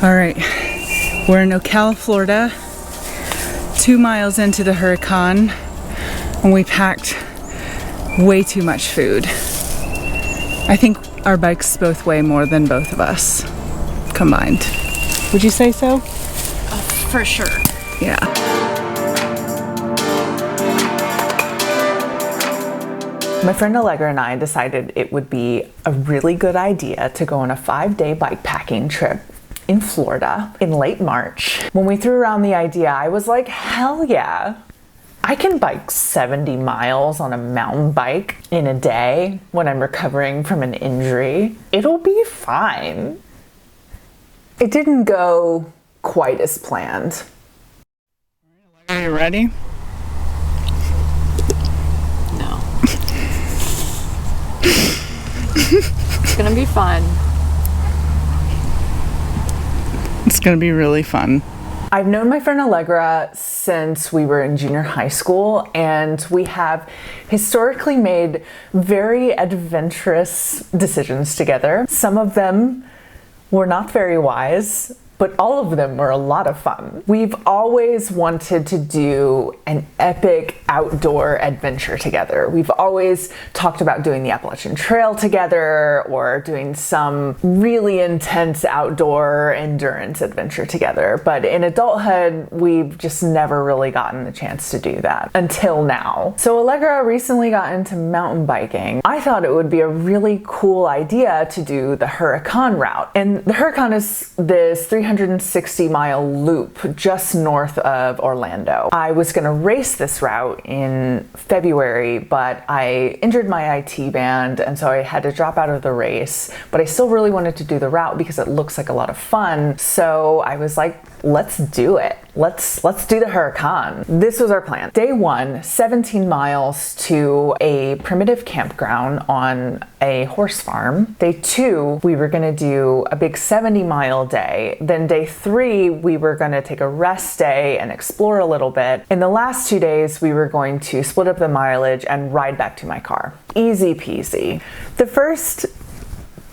All right, we're in Ocala, Florida, 2 miles into the Huracán, and we packed way too much food. I think our bikes both weigh more than both of us combined. Would you say so? For sure. Yeah. My friend Allegra and I decided it would be a really good idea to go on a 5-day bikepacking trip in Florida in late March. When we threw around the idea, I was like, hell yeah. I can bike 70 miles on a mountain bike in a day when I'm recovering from an injury. It'll be fine. It didn't go quite as planned. Are you ready? No. It's gonna be fun. It's gonna be really fun. I've known my friend Allegra since we were in junior high school, and we have historically made very adventurous decisions together. Some of them were not very wise, but all of them were a lot of fun. We've always wanted to do an epic outdoor adventure together. We've always talked about doing the Appalachian Trail together or doing some really intense outdoor endurance adventure together. But in adulthood, we've just never really gotten the chance to do that until now. So Allegra recently got into mountain biking. I thought it would be a really cool idea to do the Huracán route. And the Huracán is this 360-mile loop just north of Orlando. I was gonna race this route in February, but I injured my IT band, and so I had to drop out of the race. But I still really wanted to do the route because it looks like a lot of fun. So I was like, let's do it. Let's do the Huracán. This was our plan. Day 1, 17 miles to a primitive campground on a horse farm. Day 2, we were gonna do a big 70-mile day. Then day 3, we were gonna take a rest day and explore a little bit. In the last 2 days, we were going to split up the mileage and ride back to my car. Easy peasy. The first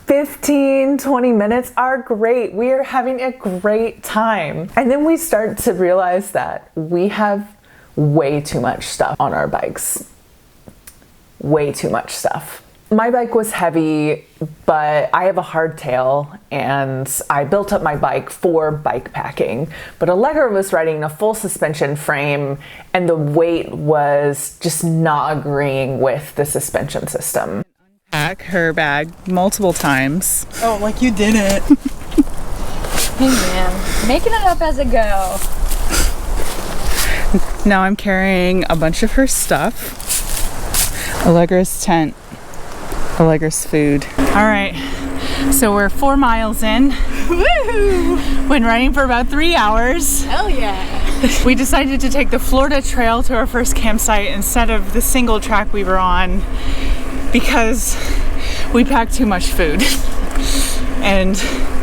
15-20 minutes are great. We are having a great time. And then we start to realize that we have way too much stuff on our bikes. Way too much stuff. My bike was heavy, but I have a hardtail and I built up my bike for bike packing. But Allegra was riding a full suspension frame and the weight was just not agreeing with the suspension system. Pack her bag multiple times. Oh, like you did it. Hey man, making it up as I go. Now I'm carrying a bunch of her stuff. Allegra's tent, Allegra's food. All right, so we're 4 miles in. Woohoo! Been riding for about 3 hours. Hell yeah. We decided to take the Florida Trail to our first campsite instead of the single track we were on because we packed too much food. And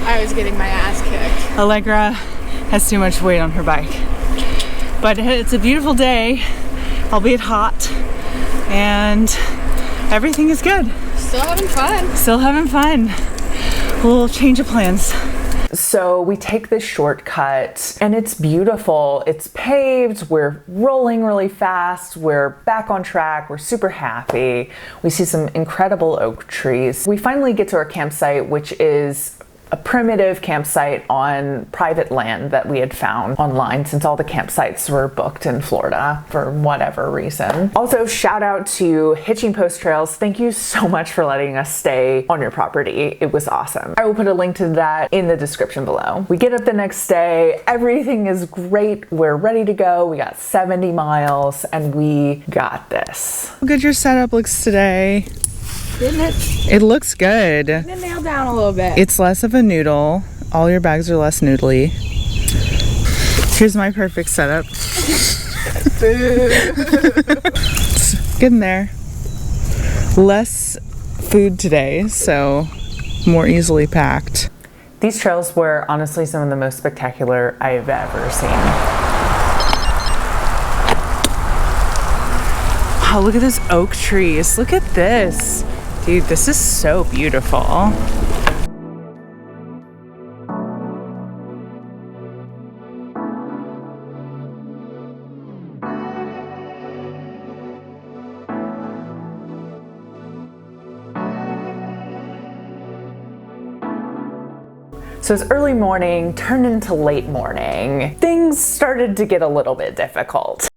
I was getting my ass kicked. Allegra has too much weight on her bike. But it's a beautiful day, albeit hot, and everything is good. Still having fun. Still having fun. A little change of plans. So we take this shortcut and it's beautiful. It's paved, we're rolling really fast, we're back on track, we're super happy. We see some incredible oak trees. We finally get to our campsite, which is a primitive campsite on private land that we had found online since all the campsites were booked in Florida for whatever reason. Also, shout out to Hitching Post Trails. Thank you so much for letting us stay on your property. It was awesome. I will put a link to that in the description below. We get up the next day. Everything is great. We're ready to go. We got 70 miles and we got this. Look at your setup looks today. Didn't it? It looks good. Didn't it nail down a little bit? It's less of a noodle. All your bags are less noodly. Here's my perfect setup. It's getting there. Less food today, so more easily packed. These trails were honestly some of the most spectacular I've ever seen. Wow, look at those oak trees. Look at this. Dude, this is so beautiful. So it's early morning, turned into late morning. Things started to get a little bit difficult.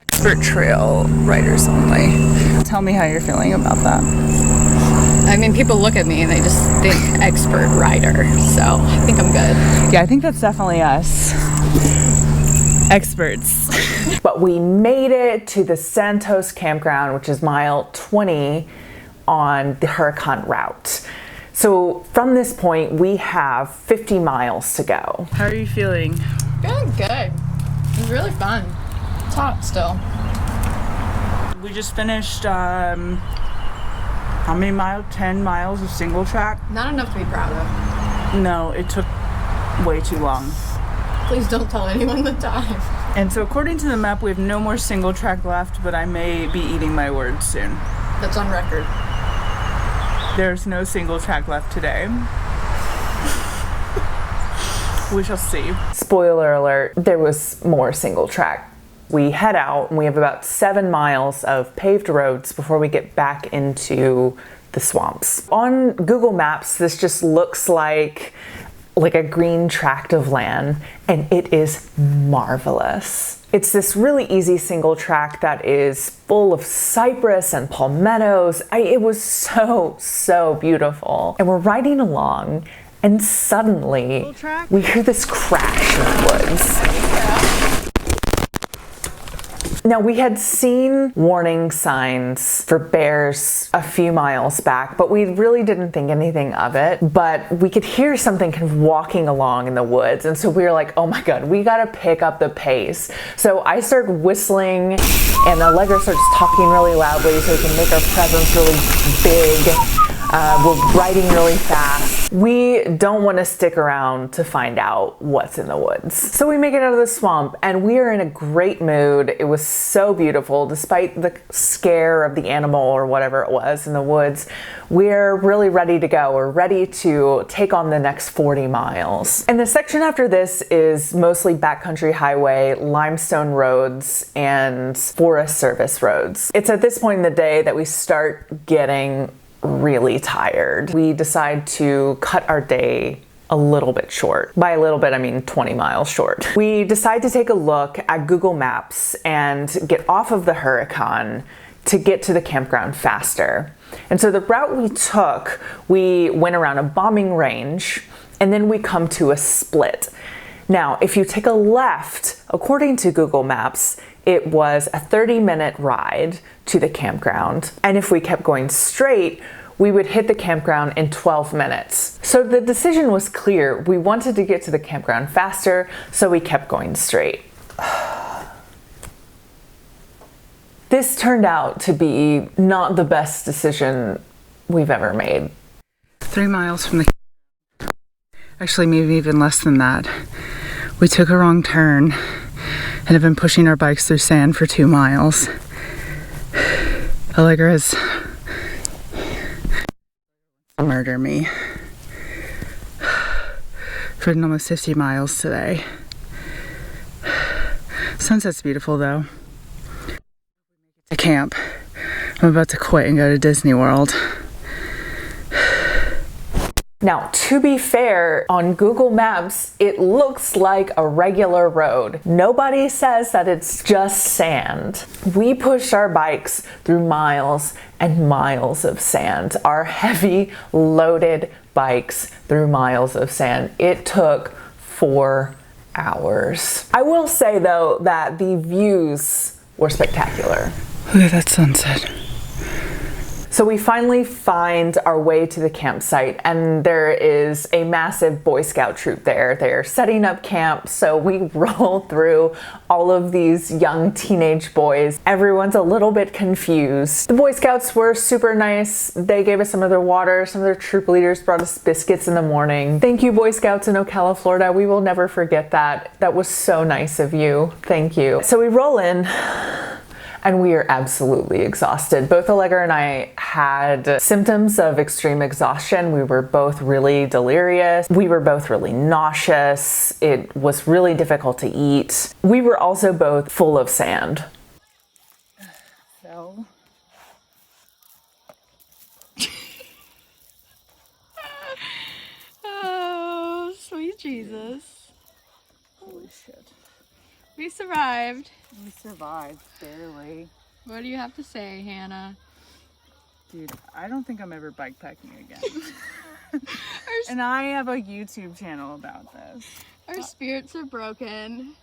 Expert trail riders only. Tell me how you're feeling about that. I mean, people look at me and they just think expert rider, so I think I'm good. Yeah, I think that's definitely us. Experts. But we made it to the Santos campground, which is mile 20 on the Huracán route. So from this point, we have 50 miles to go. How are you feeling? Feeling good. It was really fun. It's hot still. We just finished, how many miles? 10 miles of single track? Not enough to be proud of. No, it took way too long. Please don't tell anyone the time. And so according to the map, we have no more single track left, but I may be eating my words soon. That's on record. There's no single track left today. We shall see. Spoiler alert, there was more single track. We head out and we have about 7 miles of paved roads before we get back into the swamps. On Google Maps, this just looks like a green tract of land, and it is marvelous. It's this really easy single track that is full of cypress and palmettos. It was so beautiful. And we're riding along, and suddenly we hear this crash in the woods. Now, we had seen warning signs for bears a few miles back, but we really didn't think anything of it. But we could hear something kind of walking along in the woods. And so we were like, oh my God, we gotta pick up the pace. So I started whistling and Allegra starts talking really loudly so we can make our presence really big. We're riding really fast. We don't want to stick around to find out what's in the woods. So we make it out of the swamp and we are in a great mood. It was so beautiful despite the scare of the animal or whatever it was in the woods. We're really ready to go. We're ready to take on the next 40 miles. And the section after this is mostly backcountry highway, limestone roads, and Forest Service roads. It's at this point in the day that we start getting really tired. We decide to cut our day a little bit short. By a little bit, I mean 20 miles short. We decide to take a look at Google Maps and get off of the Huracán to get to the campground faster. And so the route we took, we went around a bombing range and then we come to a split. Now, if you take a left, according to Google Maps, it was a 30-minute ride to the campground. And if we kept going straight, we would hit the campground in 12 minutes. So the decision was clear. We wanted to get to the campground faster, so we kept going straight. This turned out to be not the best decision we've ever made. 3 miles from the actually maybe even less than that. We took a wrong turn and have been pushing our bikes through sand for 2 miles. Allegra's murder me. I've ridden almost 50 miles today. Sunset's beautiful though. To camp. I'm about to quit and go to Disney World. Now, to be fair, on Google Maps, it looks like a regular road. Nobody says that it's just sand. We pushed our bikes through miles and miles of sand. Our heavy, loaded bikes through miles of sand. It took 4 hours. I will say though that the views were spectacular. Look at that sunset. So we finally find our way to the campsite and there is a massive Boy Scout troop there. They're setting up camp, so we roll through all of these young teenage boys. Everyone's a little bit confused. The Boy Scouts were super nice. They gave us some of their water. Some of their troop leaders brought us biscuits in the morning. Thank you, Boy Scouts in Ocala, Florida. We will never forget that. That was so nice of you. Thank you. So we roll in. And we are absolutely exhausted. Both Allegra and I had symptoms of extreme exhaustion. We were both really delirious. We were both really nauseous. It was really difficult to eat. We were also both full of sand. So. Jesus. Holy shit. We survived. We survived, barely. What do you have to say, Hannah? Dude, I don't think I'm ever bikepacking again. And I have a YouTube channel about this. Our spirits are broken,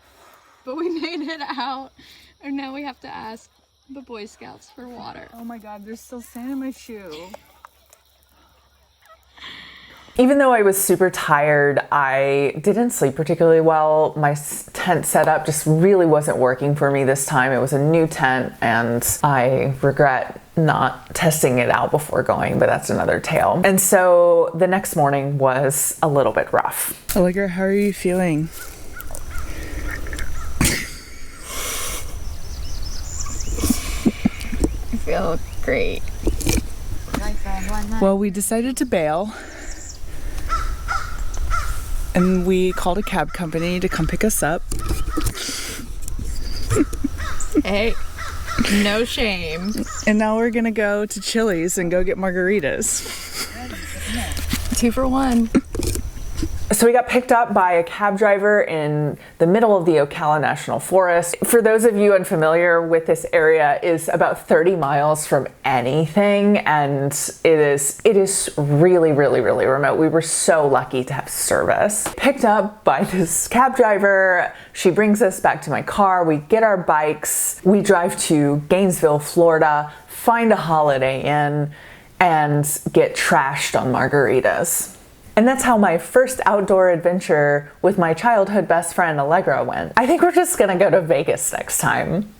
but we made it out. And now we have to ask the Boy Scouts for water. Oh my God, there's still sand in my shoe. Even though I was super tired, I didn't sleep particularly well. My tent setup just really wasn't working for me this time. It was a new tent and I regret not testing it out before going, but that's another tale. And so the next morning was a little bit rough. Allegra, how are you feeling? I feel great. Well, we decided to bail. And we called a cab company to come pick us up. Hey, no shame. And now we're gonna go to Chili's and go get margaritas. 2 for 1. So we got picked up by a cab driver in the middle of the Ocala National Forest. For those of you unfamiliar with this area, is about 30 miles from anything, and it is really, really, really remote. We were so lucky to have service. Picked up by this cab driver, she brings us back to my car, we get our bikes, we drive to Gainesville, Florida, find a Holiday Inn, and get trashed on margaritas. And that's how my first outdoor adventure with my childhood best friend Allegra went. I think we're just gonna go to Vegas next time.